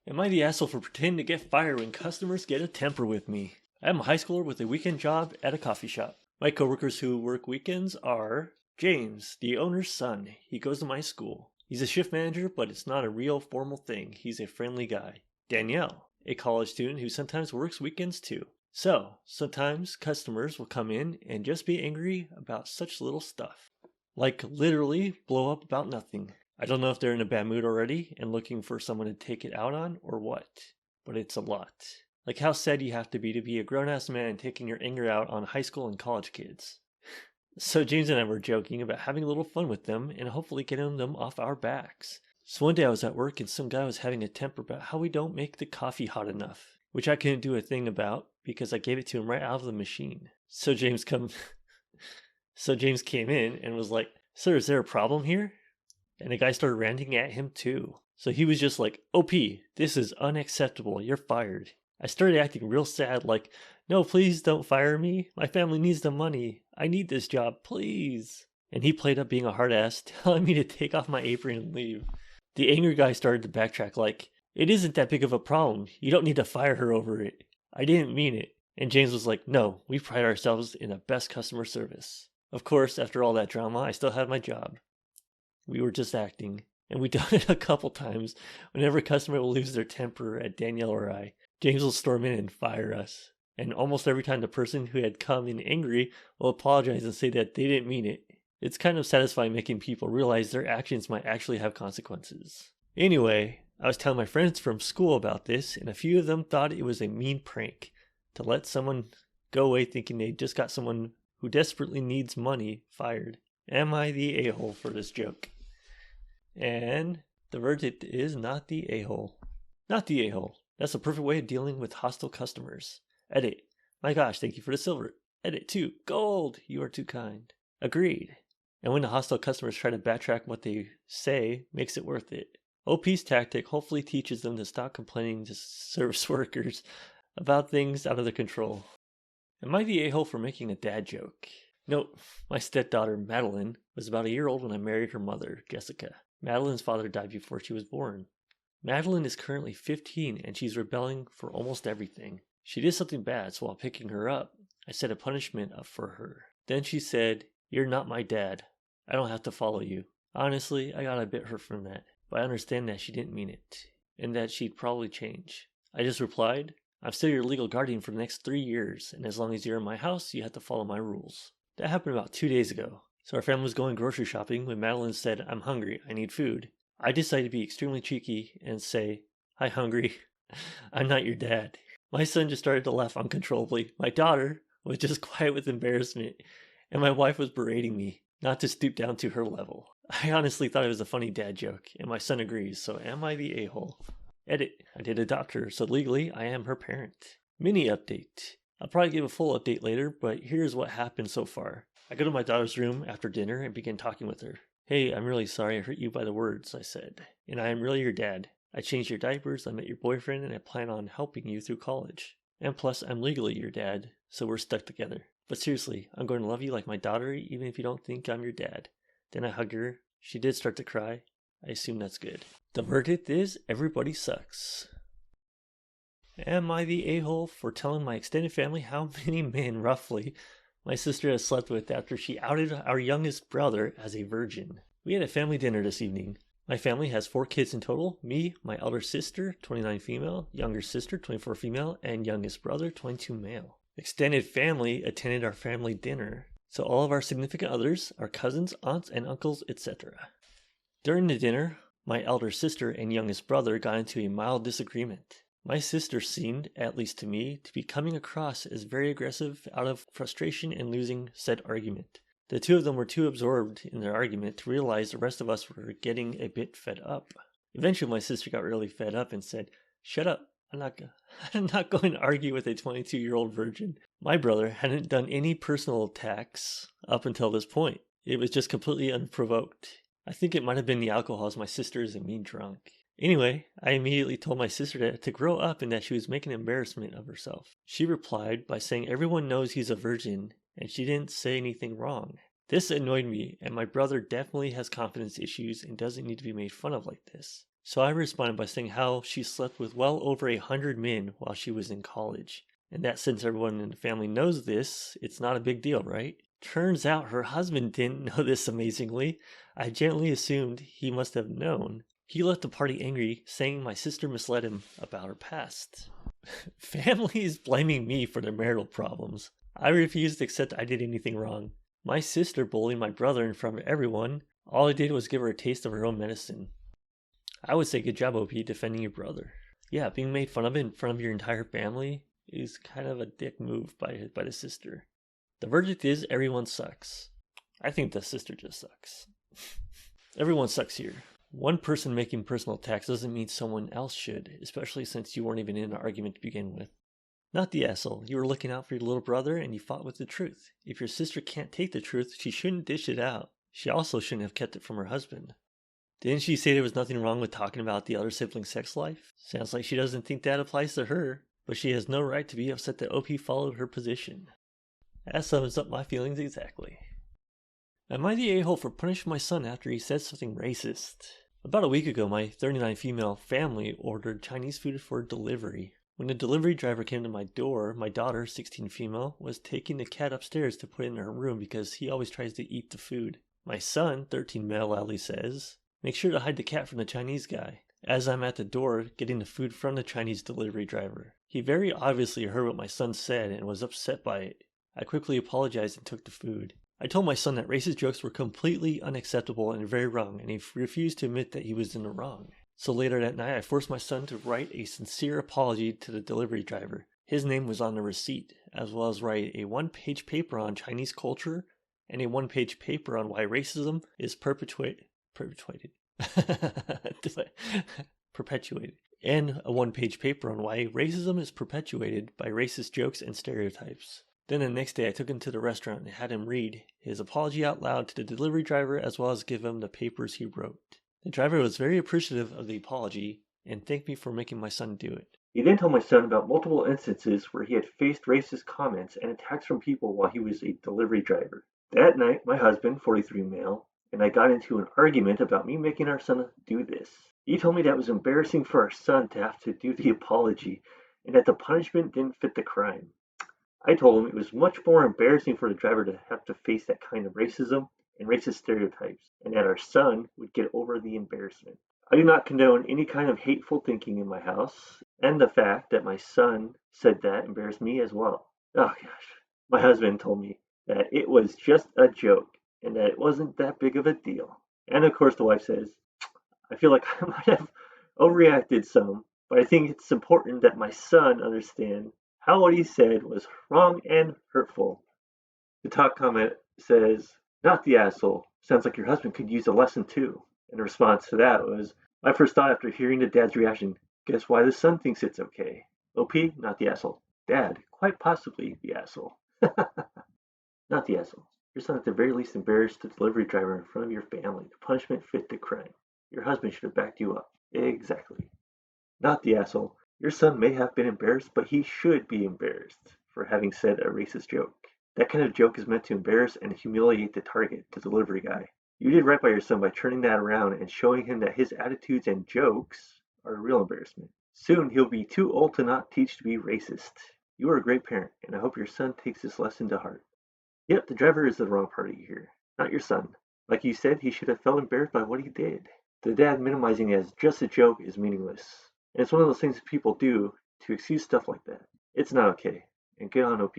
Am I the asshole for pretending to get fired when customers get a temper with me? I'm a high schooler with a weekend job at a coffee shop. My coworkers who work weekends are James, the owner's son. He goes to my school. He's a shift manager, but it's not a real formal thing. He's a friendly guy. Danielle, a college student who sometimes works weekends too. So, sometimes customers will come in and just be angry about such little stuff. Like literally blow up about nothing. I don't know if they're in a bad mood already and looking for someone to take it out on or what, but it's a lot. Like how sad you have to be a grown-ass man taking your anger out on high school and college kids. So James and I were joking about having a little fun with them and hopefully getting them off our backs. So one day I was at work and some guy was having a temper about how we don't make the coffee hot enough, which I couldn't do a thing about because I gave it to him right out of the machine. So James came in and was like, "Sir, is there a problem here?" And the guy started ranting at him too. So he was just like, "OP, this is unacceptable. You're fired." I started acting real sad, like, "No, please don't fire me. My family needs the money. I need this job, please." And he played up being a hard ass, telling me to take off my apron and leave. The angry guy started to backtrack like, "It isn't that big of a problem. You don't need to fire her over it. I didn't mean it." And James was like, "No, we pride ourselves in the best customer service." Of course, after all that drama, I still had my job. We were just acting, and we've done it a couple times. Whenever a customer will lose their temper at Danielle or I, James will storm in and fire us. And almost every time the person who had come in angry will apologize and say that they didn't mean it. It's kind of satisfying making people realize their actions might actually have consequences. Anyway, I was telling my friends from school about this, and a few of them thought it was a mean prank to let someone go away thinking they just got someone who desperately needs money fired. Am I the a-hole for this joke? And the verdict is not the a-hole. Not the a-hole. That's a perfect way of dealing with hostile customers. Edit. My gosh, thank you for the silver. Edit 2. Gold. You are too kind. Agreed. And when the hostile customers try to backtrack what they say, makes it worth it. OP's tactic hopefully teaches them to stop complaining to service workers about things out of their control. Am I the a-hole for making a dad joke? Nope. My stepdaughter, Madeline, was about a year old when I married her mother, Jessica. Madeline's father died before she was born. Madeline is currently 15 and she's rebelling for almost everything. She did something bad, so while picking her up, I set a punishment up for her. Then she said, "You're not my dad. I don't have to follow you." Honestly, I got a bit hurt from that, but I understand that she didn't mean it, and that she'd probably change. I just replied, "I'm still your legal guardian for the next 3 years, and as long as you're in my house, you have to follow my rules." That happened about 2 days ago. So our family was going grocery shopping when Madeline said, "I'm hungry, I need food." I decided to be extremely cheeky and say, "Hi, hungry. I'm not your dad." My son just started to laugh uncontrollably. My daughter was just quiet with embarrassment, and my wife was berating me not to stoop down to her level. I honestly thought it was a funny dad joke, and my son agrees, so am I the a-hole? Edit. I did adopt her, so legally I am her parent. Mini update. I'll probably give a full update later, but here's what happened so far. I go to my daughter's room after dinner and begin talking with her. "Hey, I'm really sorry I hurt you by the words," I said. "And I am really your dad. I changed your diapers, I met your boyfriend, and I plan on helping you through college. And plus, I'm legally your dad, so we're stuck together. But seriously, I'm going to love you like my daughter, even if you don't think I'm your dad." Then I hugged her. She did start to cry. I assume that's good. The verdict is everybody sucks. Am I the a-hole for telling my extended family how many men, roughly, my sister has slept with after she outed our youngest brother as a virgin? We had a family dinner this evening. My family has 4 kids in total. Me, my elder sister, 29 female, younger sister, 24 female, and youngest brother, 22 male. Extended family attended our family dinner. So all of our significant others, our cousins, aunts, and uncles, etc. During the dinner, my elder sister and youngest brother got into a mild disagreement. My sister seemed, at least to me, to be coming across as very aggressive out of frustration and losing said argument. The two of them were too absorbed in their argument to realize the rest of us were getting a bit fed up. Eventually my sister got really fed up and said, "Shut up, I'm not going to argue with a 22-year-old virgin." My brother hadn't done any personal attacks up until this point. It was just completely unprovoked. I think it might have been the alcohol, as my sister is a mean drunk. Anyway, I immediately told my sister to grow up and that she was making an embarrassment of herself. She replied by saying everyone knows he's a virgin and she didn't say anything wrong. This annoyed me, and my brother definitely has confidence issues and doesn't need to be made fun of like this. So I responded by saying how she slept with well over 100 men while she was in college. And that since everyone in the family knows this, it's not a big deal, right? Turns out her husband didn't know this amazingly. I gently assumed he must have known. He left the party angry, saying my sister misled him about her past. Family is blaming me for their marital problems. I refused to accept I did anything wrong. My sister bullied my brother in front of everyone. All I did was give her a taste of her own medicine. I would say good job, OP, defending your brother. Yeah, being made fun of in front of your entire family is kind of a dick move by the sister. The verdict is everyone sucks. I think the sister just sucks. Everyone sucks here. One person making personal attacks doesn't mean someone else should, especially since you weren't even in an argument to begin with. Not the asshole. You were looking out for your little brother and you fought with the truth. If your sister can't take the truth, she shouldn't dish it out. She also shouldn't have kept it from her husband. Didn't she say there was nothing wrong with talking about the other sibling's sex life? Sounds like she doesn't think that applies to her, but she has no right to be upset that OP followed her position. That sums up my feelings exactly. Am I the a-hole for punishing my son after he said something racist? About a week ago, my 39 female family ordered Chinese food for delivery. When the delivery driver came to my door, my daughter, 16 female, was taking the cat upstairs to put it in her room because he always tries to eat the food. My son, 13 male, loudly says, "Make sure to hide the cat from the Chinese guy," as I'm at the door getting the food from the Chinese delivery driver. He very obviously heard what my son said and was upset by it. I quickly apologized and took the food. I told my son that racist jokes were completely unacceptable and very wrong, and he refused to admit that he was in the wrong. So later that night, I forced my son to write a sincere apology to the delivery driver. His name was on the receipt, as well as write a one-page paper on Chinese culture and a one-page paper on why racism is perpetuated, and a one-page paper on why racism is perpetuated by racist jokes and stereotypes. Then the next day I took him to the restaurant and had him read his apology out loud to the delivery driver as well as give him the papers he wrote. The driver was very appreciative of the apology and thanked me for making my son do it. He then told my son about multiple instances where he had faced racist comments and attacks from people while he was a delivery driver. That night, my husband, 43 male, and I got into an argument about me making our son do this. He told me that it was embarrassing for our son to have to do the apology and that the punishment didn't fit the crime. I told him it was much more embarrassing for the driver to have to face that kind of racism and racist stereotypes, and that our son would get over the embarrassment. I do not condone any kind of hateful thinking in my house, and the fact that my son said that embarrassed me as well. Oh gosh. My husband told me that it was just a joke and that it wasn't that big of a deal. And of course the wife says, I feel like I might have overreacted some, but I think it's important that my son understand how what he said was wrong and hurtful. The top comment says, not the asshole. Sounds like your husband could use a lesson too. And the response to that was, my first thought after hearing the dad's reaction, guess why the son thinks it's okay? OP, not the asshole. Dad, quite possibly the asshole. Not the asshole. Your son at the very least embarrassed the delivery driver in front of your family. The punishment fit the crime. Your husband should have backed you up. Exactly. Not the asshole. Your son may have been embarrassed, but he should be embarrassed for having said a racist joke. That kind of joke is meant to embarrass and humiliate the target, the delivery guy. You did right by your son by turning that around and showing him that his attitudes and jokes are a real embarrassment. Soon he'll be too old to not teach to be racist. You are a great parent, and I hope your son takes this lesson to heart. Yep, the driver is the wrong party here, not your son. Like you said, he should have felt embarrassed by what he did. The dad minimizing it as just a joke is meaningless. And it's one of those things that people do to excuse stuff like that. It's not okay. And get on OP.